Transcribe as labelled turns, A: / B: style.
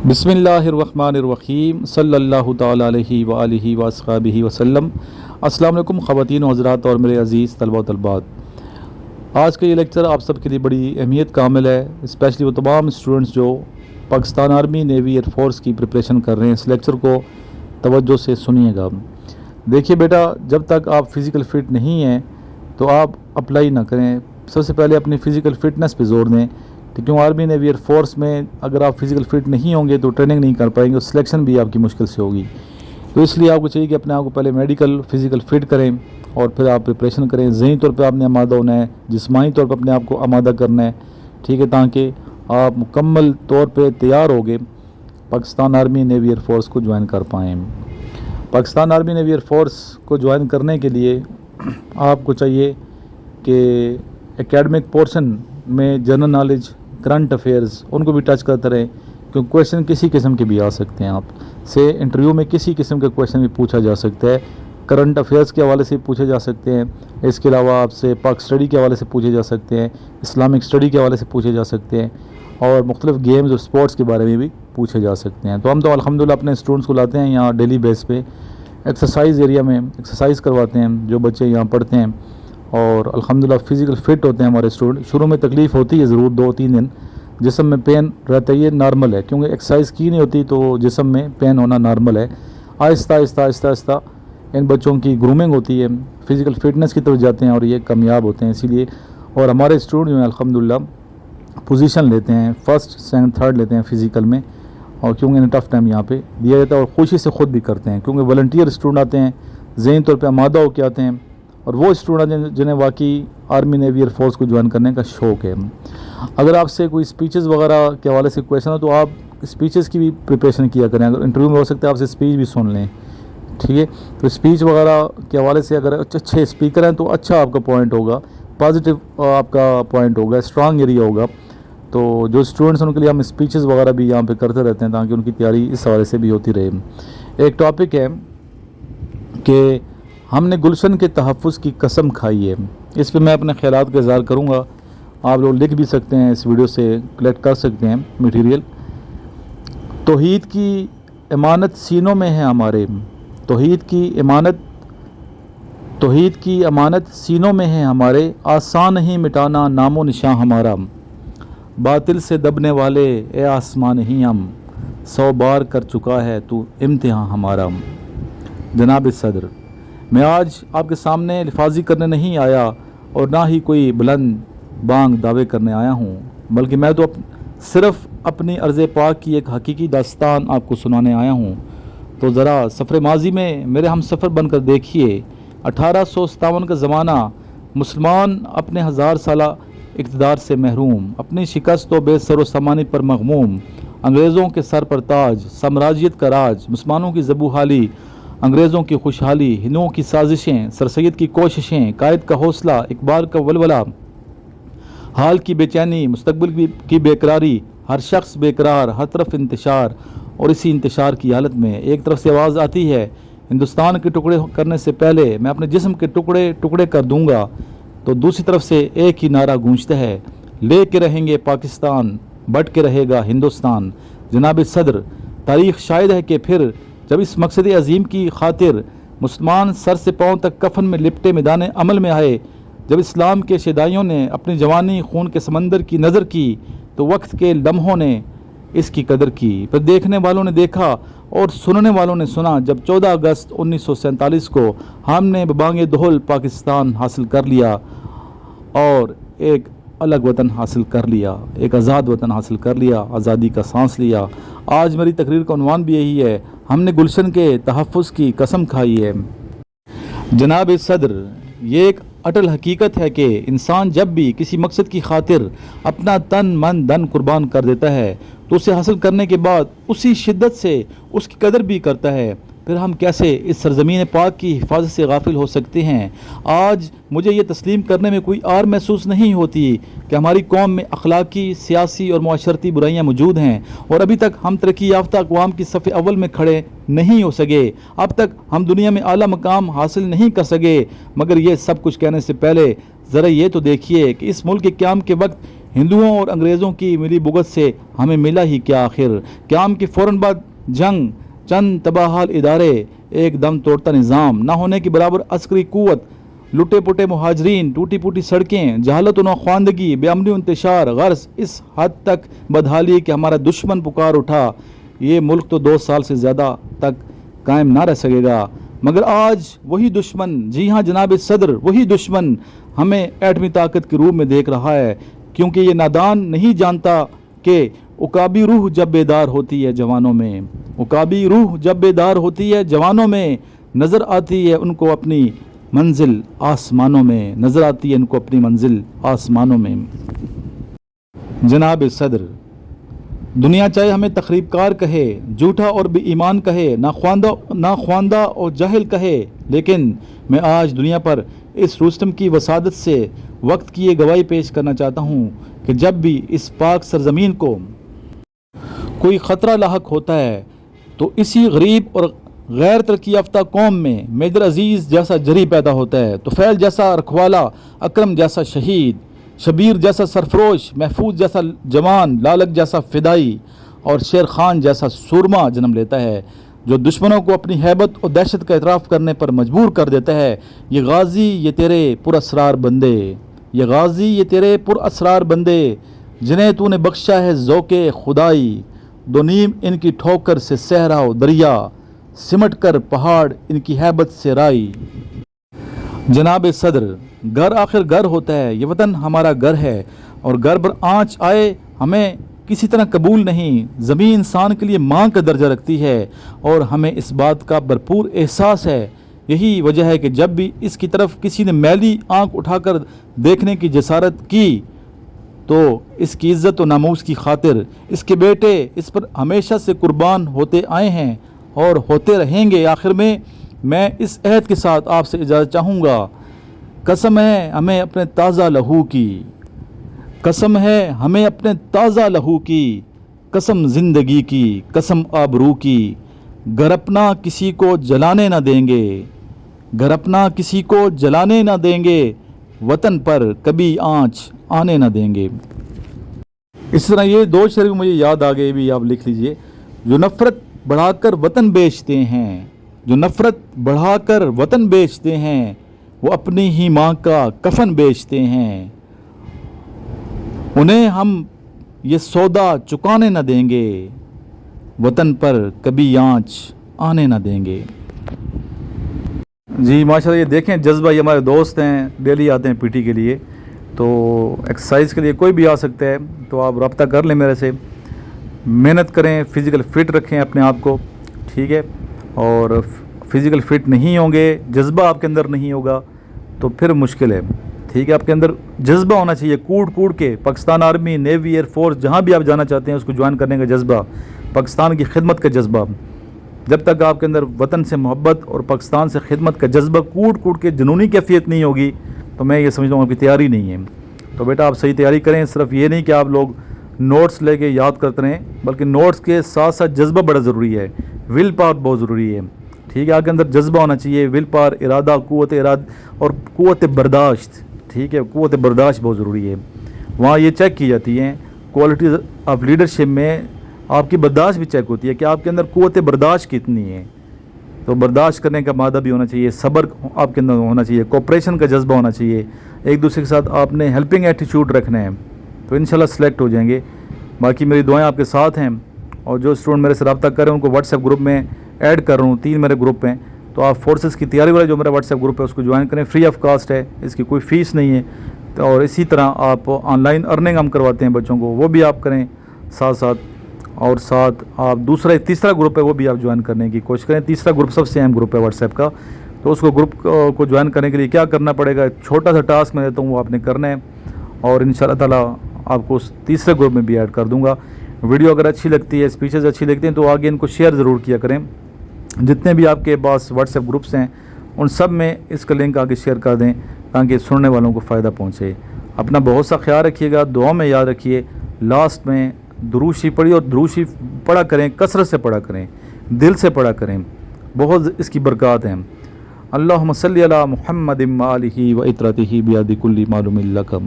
A: बिस्मिल्लाहिर्रहमानिर्रहीम सल्लल्लाहु ताला अलैहि व आलिहि व अस्हाबिहि वसल्लम। अस्सलाम वालेकुम ख़वातीन व हज़रात और मेरे अज़ीज़ तलबा व तलबात। आज का ये लेक्चर आप सब के लिए बड़ी अहमियत का हामिल है, स्पेशली वो तमाम स्टूडेंट्स जो Pakistan army, navy, air force की प्रिपरेशन कर रहे हैं। इस लेक्चर को तवज्जो से सुनिएगा। देखिए बेटा, जब तक आप फ़िज़िकल फ़िट नहीं हैं तो आप अप्लाई ना करें। सबसे पहले अपनी फ़िज़िकल फ़िटनेस पे जोर दें, क्योंकि आर्मी, नेवी, एयर फोर्स में अगर आप फ़िज़िकल फ़िट नहीं होंगे तो ट्रेनिंग नहीं कर पाएंगे और सिलेक्शन भी आपकी मुश्किल से होगी। तो इसलिए आपको चाहिए कि अपने आप को पहले मेडिकल फ़िज़िकल फ़िट करें और फिर आप प्रिपरेशन करें। ज़हनी तौर पे आपने आमादा होना है, जिस्मानी तौर पे अपने आप को आमादा करना है, ठीक है, ताकि आप मुकम्मल तौर पे तैयार होगे Pakistan army, navy, air force को ज्वाइन कर पाएँ। Pakistan army, navy, air force को ज्वाइन करने के लिए आपको चाहिए कि एकेडमिक पोर्शन में जनरल नॉलेज, करंट अफेयर्स, उनको भी टच करते रहें, क्योंकि क्वेश्चन किसी किस्म के भी आ सकते हैं। आप से इंटरव्यू में किसी किस्म के क्वेश्चन भी पूछा जा सकता है। करंट अफेयर्स के हवाले से पूछे जा सकते हैं, इसके अलावा आपसे पाक स्टडी के हवाले से पूछे जा सकते हैं, इस्लामिक स्टडी के हवाले से पूछे जा सकते हैं, और मुख्तलिफ गेम्स और स्पोर्ट्स के बारे में भी पूछे जा सकते हैं। तो हम तो अल्हम्दुलिल्लाह अपने स्टूडेंट्स को लाते हैं यहाँ डेली बेस पे, एक्सरसाइज एरिया में एक्सरसाइज करवाते हैं जो बच्चे यहाँ पढ़ते हैं, और अल्हम्दुलिल्लाह फ़िज़िकल फ़िट होते हैं हमारे स्टूडेंट। शुरू में तकलीफ़ होती है ज़रूर, 2-3 दिन जिस्म में पेन रहता है, ये नॉर्मल है, क्योंकि एक्सरसाइज की नहीं होती तो जिस्म में पेन होना नॉर्मल है। आहिस्ता आहिस्ता आहिस्ता आहिस्ता इन बच्चों की ग्रूमिंग होती है, फ़िज़िकल फ़िटनेस की तरफ जाते हैं और ये कामयाब होते हैं। इसीलिए और हमारे स्टूडेंट जो हैं अल्हम्दुलिल्लाह पोजीशन लेते हैं, फर्स्ट, सेकंड, थर्ड लेते हैं फ़िज़िकल में, और क्योंकि इन्हें टफ़ टाइम यहाँ पे दिया जाता है और खुशी से ख़ुद भी करते हैं, क्योंकि वॉलंटियर स्टूडेंट आते हैं, ज़हनी तौर पे आमादा होकर आते हैं, और वो स्टूडेंट जिन्हें वाकई आर्मी, नेवी, एयर फोर्स को ज्वाइन करने का शौक़ है। अगर आपसे कोई स्पीचेस वगैरह के हवाले से क्वेश्चन हो तो आप स्पीचेस की भी प्रिपरेशन किया करें। अगर इंटरव्यू में हो सकता है आपसे स्पीच भी सुन लें, ठीक है। तो स्पीच वगैरह के हवाले से अगर अच्छे स्पीकर हैं तो अच्छा आपका पॉइंट होगा, पॉजिटिव आपका पॉइंट होगा, स्ट्रॉन्ग एरिया होगा। तो जो स्टूडेंट्स हैं उनके लिए हम स्पीचेस वगैरह भी यहाँ पे करते रहते हैं, ताकि उनकी तैयारी इस हवाले से भी होती रहे। एक टॉपिक है कि हमने गुलशन के तहफ़्फ़ुज़ की कसम खाई है। इस पर मैं अपने ख़यालात का इज़हार करूँगा, आप लोग लिख भी सकते हैं, इस वीडियो से कलेक्ट कर सकते हैं मटेरियल। तौहीद की अमानत सीनों में है हमारे, तौहीद की अमानत सीनों में है हमारे, आसान नहीं मिटाना नामो निशां हमारा। बातिल से दबने वाले ए आसमान ही हम, 100 बार कर चुका है तू इम्तिहान हमारा। जनाब सदर, मैं आज आपके सामने लिफाजी करने नहीं आया और ना ही कोई बुलंद बांग दावे करने आया हूँ, बल्कि मैं तो सिर्फ़ अपनी अर्ज़ पाक की एक हकीकी दास्तान आपको सुनाने आया हूँ। तो ज़रा सफ़र माजी में मेरे हम सफ़र बनकर देखिए। 1857 का ज़माना, मुसलमान अपने 1000 साला इक़्तिदार से महरूम, अपनी शिकस्त व बेसरो समानी पर मग़मूम, अंग्रेज़ों के सर पर ताज, साम्राज्यत का राज, मुसलमानों की ज़बूहाली, अंग्रेज़ों की खुशहाली, हिंदुओं की साजिशें, सरसैयद की कोशिशें, कायद का हौसला, इकबाल का वलवला, हाल की बेचैनी, मुस्तकबिल की बेकरारी, हर शख्स बेकरार, हर तरफ इंतशार, और इसी इंतशार की हालत में एक तरफ से आवाज़ आती है, हिंदुस्तान के टुकड़े करने से पहले मैं अपने जिस्म के टुकड़े टुकड़े कर दूंगा। तो दूसरी तरफ से एक ही नारा गूंजता है, ले के रहेंगे पाकिस्तान, बट के रहेगा हिंदुस्तान। जनाब सदर, तारीख़ शायद है कि फिर जब इस मकसद अज़ीम की खातिर मुसलमान सर से पाँव तक कफन में लिपटे मैदान अमल में आए, जब इस्लाम के शदाइयों ने अपनी जवानी खून के समंदर की नज़र की, तो वक्त के लम्हों ने इसकी कदर की। पर देखने वालों ने देखा और सुनने वालों ने सुना, जब 14 अगस्त 1947 को हमने बबांगे दोहल पाकिस्तान हासिल कर लिया और एक अलग वतन हासिल कर लिया, एक आज़ाद वतन हासिल कर लिया, आज़ादी का सांस लिया। आज मेरी तकरीर का उन्वान भी यही है, हमने गुलशन के तहफ़्फ़ुज़ की कसम खाई है। जनाब सदर, ये एक अटल हकीकत है कि इंसान जब भी किसी मकसद की खातिर अपना तन मन धन कुर्बान कर देता है तो उसे हासिल करने के बाद उसी शिद्दत से उसकी कदर भी करता है। फिर हम कैसे इस सरज़मीन पाक की हिफाजत से गाफिल हो सकते हैं। आज मुझे ये तस्लीम करने में कोई आर महसूस नहीं होती कि हमारी कौम में अखलाकी, सियासी और मुआशरती बुराइयाँ मौजूद हैं और अभी तक हम तरक्की याफ्ता अक़वाम की सफ़े अव्वल में खड़े नहीं हो सके। अब तक हम दुनिया में आला मकाम हासिल नहीं कर सके। मगर ये सब कुछ कहने से पहले ज़रा ये तो देखिए कि इस मुल्क के क़याम के वक्त ہندوؤں اور انگریزوں کی ملی بغض سے ہمیں ملا ہی کیا آخر؟ قیام کے فوراً بعد جنگ، چند تباہال ادارے، ایک دم توڑتا نظام، نہ ہونے کے برابر عسکری قوت، لٹے پٹے مہاجرین، ٹوٹی پوٹی سڑکیں، جہالت و ناخواندگی، بے امنی و انتشار، غرض اس حد تک بدحالی کہ ہمارا دشمن پکار اٹھا یہ ملک تو 2 سال سے زیادہ تک قائم نہ رہ سکے گا۔ مگر آج وہی دشمن، جی ہاں جناب صدر، وہی دشمن ہمیں ایٹمی طاقت کے روپ میں دیکھ رہا ہے، کیونکہ یہ نادان نہیں جانتا کہ عقابی روح جب بیدار ہوتی ہے جوانوں میں، عقابی روح جب بیدار ہوتی ہے جوانوں میں، نظر آتی ہے ان کو اپنی منزل آسمانوں میں، نظر آتی ہے ان کو اپنی منزل آسمانوں میں۔ جناب صدر، دنیا چاہے ہمیں تخریب کار کہے، جھوٹا اور بے ایمان کہے، ناخواندہ اور جاہل کہے، لیکن میں آج دنیا پر اس رستم کی وسادت سے وقت کی یہ گواہی پیش کرنا چاہتا ہوں کہ جب بھی اس پاک سرزمین کو کوئی خطرہ لاحق ہوتا ہے تو اسی غریب اور غیر ترقی یافتہ قوم میں میجر عزیز جیسا جری پیدا ہوتا ہے، طفیل جیسا رکھوالا، اکرم جیسا شہید، شبیر جیسا سرفروش، محفوظ جیسا جوان، لالک جیسا فدائی اور شیر خان جیسا سورما جنم لیتا ہے، جو دشمنوں کو اپنی ہیبت اور دہشت کا اعتراف کرنے پر مجبور کر دیتا ہے۔ یہ غازی یہ تیرے پراسرار بندے، یہ غازی یہ تیرے پراسرار بندے، جنہیں تو نے بخشا ہے ذوق خدائی، دو نیم ان کی ٹھوکر سے صحرا و دریا، سمٹ کر پہاڑ ان کی ہیبت سے رائی۔ جناب صدر، گھر آخر گھر ہوتا ہے، یہ وطن ہمارا گھر ہے، اور گھر پر آنچ آئے ہمیں کسی طرح قبول نہیں۔ زمین انسان کے لیے ماں کا درجہ رکھتی ہے اور ہمیں اس بات کا بھرپور احساس ہے۔ یہی وجہ ہے کہ جب بھی اس کی طرف کسی نے میلی آنکھ اٹھا کر دیکھنے کی جسارت کی تو اس کی عزت و ناموس کی خاطر اس کے بیٹے اس پر ہمیشہ سے قربان ہوتے آئے ہیں اور ہوتے رہیں گے۔ آخر میں اس عہد کے ساتھ آپ سے اجازت چاہوں گا، قسم ہے ہمیں اپنے تازہ لہو کی، قسم ہے ہمیں اپنے تازہ لہو کی، قسم زندگی کی، قسم آبرو کی، گھر اپنا کسی کو جلانے نہ دیں گے، گھر اپنا کسی کو جلانے نہ دیں گے، وطن پر کبھی آنچ آنے نہ دیں گے۔ اس طرح یہ 2 شعر بھی مجھے یاد آ گئے، بھی آپ لکھ لیجئے۔ جو نفرت بڑھا کر وطن بیچتے ہیں، جو نفرت بڑھا کر وطن بیچتے ہیں، وہ اپنی ہی ماں کا کفن بیچتے ہیں، انہیں ہم یہ سودا چکانے نہ دیں گے، وطن پر کبھی آنچ آنے نہ دیں گے۔ جی ماشاءاللہ، یہ دیکھیں جذبہ، یہ ہمارے دوست ہیں، ڈیلی آتے ہیں پی ٹی کے لیے، تو ایکسرسائز کے لیے کوئی بھی آ سکتا ہے، تو آپ رابطہ کر لیں میرے سے، محنت کریں، فزیکل فٹ رکھیں اپنے آپ کو، ٹھیک ہے، اور فزیکل فٹ نہیں ہوں گے، جذبہ آپ کے اندر نہیں ہوگا تو پھر مشکل ہے، ٹھیک ہے۔ آپ کے اندر جذبہ ہونا چاہیے، کوڑ کے Pakistan army, navy, air force, جہاں بھی آپ جانا چاہتے ہیں اس کو جوائن کرنے کا جذبہ، پاکستان کی خدمت کا جذبہ، جب تک آپ کے اندر وطن سے محبت اور پاکستان سے خدمت کا جذبہ کوڑ کے جنونی کیفیت نہیں ہوگی تو میں یہ سمجھتا ہوں آپ کی تیاری نہیں ہے۔ تو بیٹا آپ صحیح تیاری کریں، صرف یہ نہیں کہ آپ لوگ نوٹس لے کے یاد کرتے رہیں، بلکہ نوٹس کے ساتھ ساتھ جذبہ بڑا ضروری ہے، ول پاور بہت ضروری ہے، ٹھیک ہے۔ آپ کے اندر جذبہ ہونا چاہیے، ول پاور، ارادہ، اور قوت برداشت، ٹھیک ہے، قوت برداشت بہت ضروری ہے۔ وہاں یہ چیک کی جاتی ہیں کوالٹیز آف لیڈرشپ میں، آپ کی برداشت بھی چیک ہوتی ہے کہ آپ کے اندر قوت برداشت کتنی ہے، تو برداشت کرنے کا مادہ بھی ہونا چاہیے، صبر آپ کے اندر ہونا چاہیے، کوپریشن کا جذبہ ہونا چاہیے، ایک دوسرے کے ساتھ آپ نے ہیلپنگ ایٹیچیوڈ رکھنا ہے، تو انشاءاللہ سلیکٹ ہو جائیں گے۔ باقی میری دعائیں آپ کے ساتھ ہیں، اور جو اسٹوڈنٹ میرے سے رابطہ کر رہے ہیں ان کو واٹس ایپ گروپ میں ایڈ کر رہا ہوں، 3 میرے گروپ ہیں، تو آپ فورسز کی تیاری والا جو میرا واٹس ایپ گروپ ہے اس کو جوائن کریں، فری آف کاسٹ ہے، اس کی کوئی فیس نہیں ہے، اور اسی طرح آپ آن لائن ارننگ ہم کرواتے ہیں بچوں کو، وہ بھی آپ کریں ساتھ، اور ساتھ آپ تیسرا گروپ ہے وہ بھی آپ جوائن کرنے کی کوشش کریں۔ تیسرا گروپ سب سے اہم گروپ ہے واٹس ایپ کا، تو اس کو گروپ کو جوائن کرنے کے لیے کیا کرنا پڑے گا، چھوٹا سا ٹاسک میں دیتا ہوں، وہ آپ نے کرنا ہے، اور انشاءاللہ تعالیٰ آپ کو اس تیسرے گروپ میں بھی ایڈ کر دوں گا۔ ویڈیو اگر اچھی لگتی ہے، اسپیچز اچھی لگتی ہیں تو آگے ان کو شیئر ضرور کیا کریں، جتنے بھی آپ کے پاس واٹس ایپ گروپس ہیں ان سب میں اس کا لنک آگے شیئر کر دیں تاکہ سننے والوں کو فائدہ پہنچے۔ اپنا بہت سا خیال رکھیے گا، دعا میں یاد رکھیے، لاسٹ میں درود شریف پڑھی، اور درود شریف پڑھا کریں، کثرت سے پڑھا کریں، دل سے پڑھا کریں، بہت اس کی برکات ہیں۔ اللہم صلی علی محمد و آلہ و اطرتہ بیاد کل معلوم لکم۔